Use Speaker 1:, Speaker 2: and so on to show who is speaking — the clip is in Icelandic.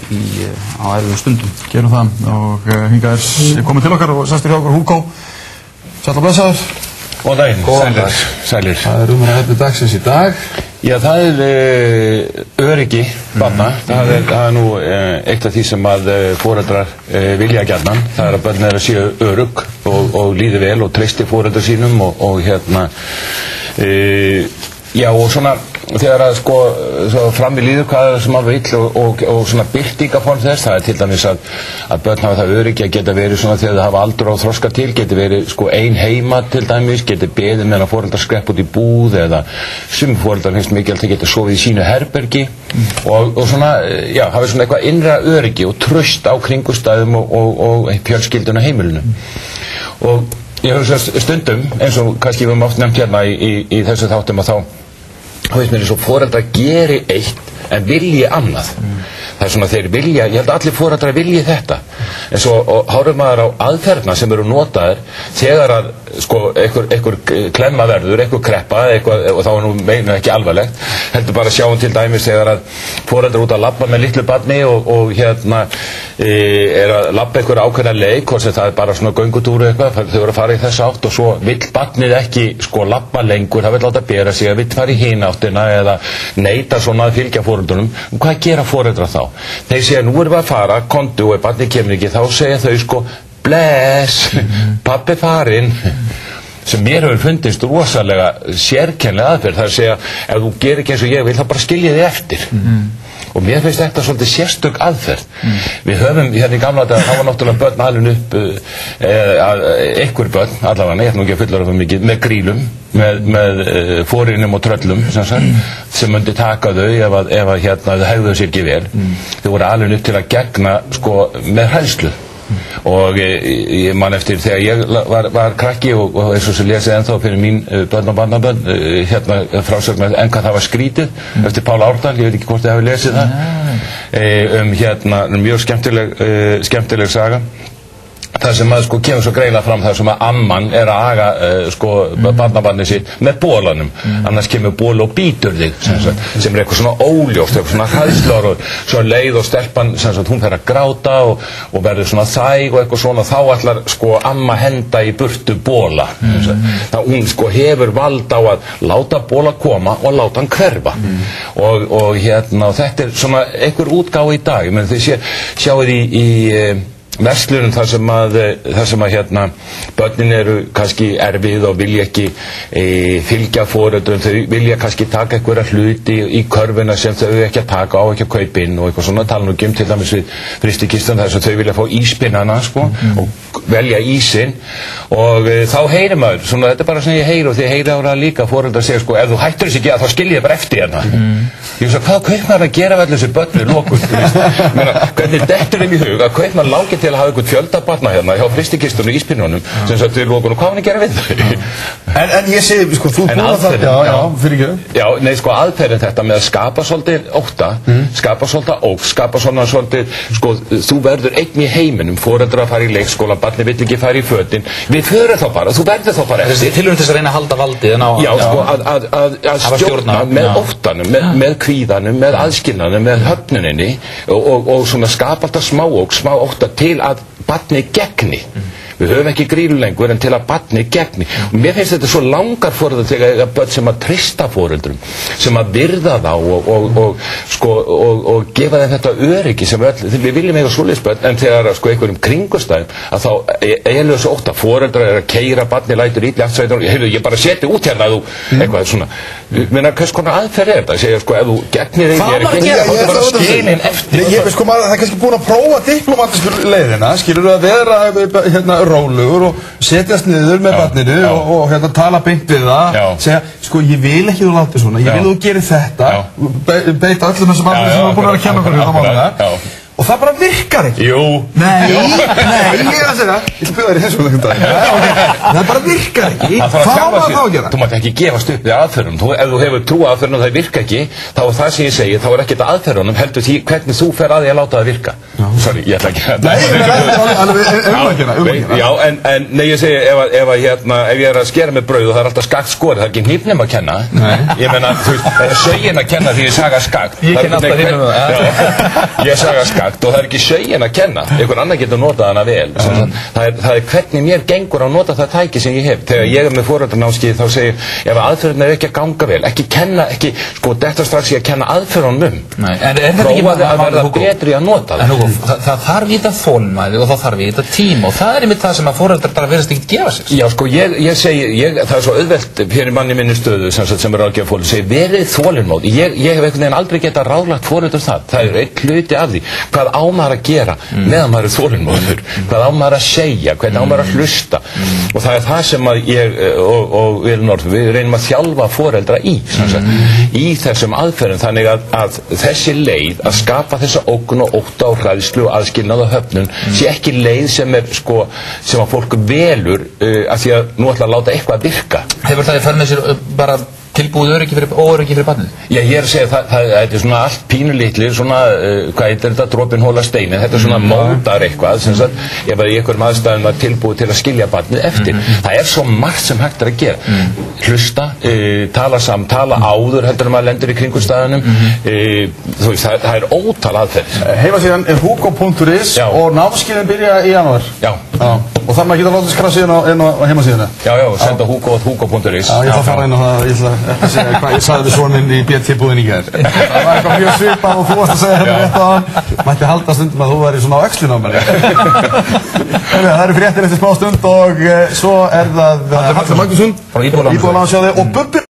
Speaker 1: á erfiðum stundum. Gerum það og hingað komið til okkar og sestur hjá okkur Hugo. Sæll og blessaður.
Speaker 2: Góðan daginn, sælir.
Speaker 1: Það umræðefni dagsins í dag.
Speaker 2: Já, það öryggi barna. Það nú eitt af því sem að foreldrar vilja gjarnan. Það að börn að séu örugg og líði vel og treysti foreldrar sínum og já, og svona þegar að sko fram í líður hvað sem alveg ill og svona birtingaform þess, það til dæmis að börn hafa það öryggi að geta verið svona þegar það hafa aldur og þroska til, geti verið sko ein heima til dæmis, geti beðið meðan að foreldrar skrepp út í búð eða sum foreldrar finnst mikilvægt að geta sofið í sínu herbergi og svona, já, hafi svona eitthvað innra öryggi og traust á kringustæðum og fjölskyldun og heimilinu. Og ég hef stundum, eins og kannski við höfum oft nefnt hérna í þessu þáttum að þá veist mér eins og foreldrar geri eitt en vilji annað. Það svona þeir vilja, ég held að allir foreldrar vilji þetta. En svo horfum maður á aðferðna sem eru notaðir þegar að sko einhver klemma verður, einhver kreppa og þá nú meina ekki alvarlegt. Heldur bara sjáum til dæmis þegar að foreldrar út að labba með litlu barni og hérna að labba einhver ákveðna leik og það bara svona göngutúru eitthvað, þau eru að fara í þessa átt og svo vill barnið ekki sko labba lengur, það vill láta bera sig, það vill fara í hina áttina eða neita svona að fylgja foreldrunum. Hvað gera foreldrar þá? Þeir segja, nú erum við að fara, komdu og ef barnið kemur ekki, þá segja þau sko, bless, pabbi farinn. Sem mér hefur fundist rosalega sérkennilega aðferð, það að segja, ef þú gerir ekki eins og ég vil, þá bara skilja þig eftir. Og mér finnst þetta svolítið sérstök aðferð. Við höfum, hérna í gamla daga, þá var náttúrulega börn alveg upp, einhver börn, allavega, ég ætla nú ekki að fullera það mikið, með grílum, með fórinum og tröllum, sem myndi taka þau ef hérna þau hegðuðu sér ekki vel. Þau voru alveg upp til að gegna, sko, með hræðslu. Og ég man eftir þegar ég var krakki og eins og sem lesið ennþá fyrir mín börn og barnabörn hérna frásögn en hvað það var skrítið eftir Pál Árdal, ég veit ekki hvort þið hafi lesið það hérna mjög skemmtileg saga þar sem að sko kemur svo greina fram þar sem að amman að aga sko barnabarnið sitt með bólanum annars kemur ból og bítur þig sem eitthvað svona óljóst, eitthvað svona hræðslur og svo leið og stelpan hún fer að gráta og verður svona þæg og eitthvað svona þá ætlar sko amma henda í burtu bóla það hún sko hefur vald á að láta bóla koma og láta hann hverfa og hérna og þetta svona einhver útgáfa í dag, ég menn þið sjáið í verslunum þar sem að hérna börnin eru kannski erfið og vilja ekki fylgja foreldrum, þau vilja kannski taka einhverja hluti í körfuna sem þau ekki að taka á ekki að kaupa inn og eitthvað svona tala nú ekki til dæmis við frystikistan þar sem þau vilja fá íspinnana sko og velja ísinn og þá heyrir maður, svona þetta er bara svona ég heyri og þið heyri á það líka foreldrar segja sko ef þú hættur þessi ekki að þá skilji þið bara eftir hérna ég veist að hvað kaupmaður að gera við allir þessi börnir lókun hvernig dettur þeim í hug að kaupmaður langi til að hafa einhvern fjölda barna hérna hjá frystikistunum og íspinnunum sem sagt við lókun og hvað hann að gera við þau
Speaker 1: En ég segi, sko, þú búið að það fyrir ekki
Speaker 2: Já, nei, sko, aðferðin þetta með að skapa svolítið ótta skapa svolítið ógn, skapa svolítið sko, þú verður einn í heiminum foreldrar að fara í leikskóla, barni vill ekki fara í fötin við förum þá bara, þú verður þá bara
Speaker 3: Tilraun þess að reyna að halda valdið
Speaker 2: Já, sko, að stjórna með óttanum, með kvíðanum, með aðskilnaðum, með höfnuninni og svona skapa alltaf smá ótta til að barni gegni Við höfum ekki grílu lengur en til að barni gegni. Og mér finnst þetta svo langar foreldrar þegar börn sem að treysta foreldrum, sem að virða þá og gefa þeim þetta öryggi sem við viljum eiga svoleiðis börn, en þegar sko einhverjum kringustæðum að þá eiginlega svo ótt að foreldrar að keyra barni lætur ítli aftsveitur, ég bara seti út hérna að þú eitthvað svona. Meina, hvers konar aðferð er þetta? Ég segja sko ef þú gegnir þig, ég er ekki að bara skilin eftir.
Speaker 1: Það er kannski búin að prófa diplomatísku leiðina, skilur að vera rólegur og setjast niður með barninu og tala beint við það, segja, sko ég vil ekki þú láta svona, ég vil þú gerir þetta, beita öllum þessum aðferðum sem þú búin að kenna okkur hérna og það bara virkar ekki.
Speaker 2: Jú.
Speaker 1: Nei, ég er að segja, ég ætla að bjóða þér í þessum dag. Það bara virkar ekki. Hvað á það að gera?
Speaker 2: Þú mátt ekki gefast upp við aðferðunum. Ef þú hefur trú aðferðunum og það virka ekki, þá er það sem ég segi, þá er ekkert aðferðunum, heldur því hvernig þú fer að því að láta það virka. Sorry, ég ætla ekki að...
Speaker 1: Nei,
Speaker 2: Já, en ég segi, ef ég er að skera með brauð og það er alltaf skakt skorið, það er ekki hnífnum að kenna. Ég meina, þú veist, það er sögin að kenna því ég saga skakt.
Speaker 3: Ég kenna alltaf hnífnum.
Speaker 2: Ég saga skakt. sagt, og það ekki sögin að kenna, einhver annar getur notað hana vel. Það hvernig mér gengur að nota það tæki sem ég hef. Þegar ég með foreldranámskeið þá segir, ef aðferðin ekki að ganga vel, ekki kenna, ekki, sko, þetta strax ég að kenna aðferðunum. Prófaði að verða betri að nota
Speaker 3: það þarf í þetta þolmæði og það þarf í þetta tíma og það einmitt það sem að foreldrar bara verðast ekki gefa sér.
Speaker 2: Já, sko, ég segi, það svo auðvelt fyrir manni minni stöðu sem ráðgjafa foreldrar, segi, verið þolinmóð. Ég hef einhvern veginn aldrei getað ráðlagt foreldrar það er einn hluti af því. Hvað á maður að gera meðan maður þolinmóður? Hvað á maður að segja? Hvernig á maður að hlusta? Og það það sem að ég og við reynum að þjálfa foreldra í þessum aðferðum, þannig að þessi leið að skapa þessa ógn og ótta og hræðslu og aðskilnað og höfnun sé ekki leið sem sko, sem að fólk velur af því að nú ætla að láta eitthvað að virka.
Speaker 3: Hefur það í för með sér bara tilbúið óöryggi fyrir barnið?
Speaker 2: Já, ég að segja þetta er svona allt pínulítlir, svona, hvað heitir þetta, dropinn hóla steinin, þetta er svona mótar eitthvað, sem sagt, ef að í einhverjum aðstæðum var tilbúið til að skilja barnið eftir. Það er svo margt sem hægt er að gera. Hlusta, tala áður heldur maður lendur í kringumstæðunum, þú veist, það er ótal aðferð.
Speaker 1: Heimasíðan er hugo.is og námskeiðin byrja í janúar.
Speaker 2: Já.
Speaker 1: Og þar maður geta látið skrá inn á heimasíðuna.
Speaker 2: Já, senda hugo.is.
Speaker 1: Já, ég ætla að fara inn á það, ég ætla ekki að segja hvað ég sagði við soninn í BT-búðin í gær. Það var eitthvað mjög svipað og þú varst að segja hérna rétt á það. Mætti halda stundum að þú væri svona á öxlinu á mér. Það eru fréttir eftir smá stund og svo er það Hallur Magnússon, Íbúðalánasjóði og Bubbi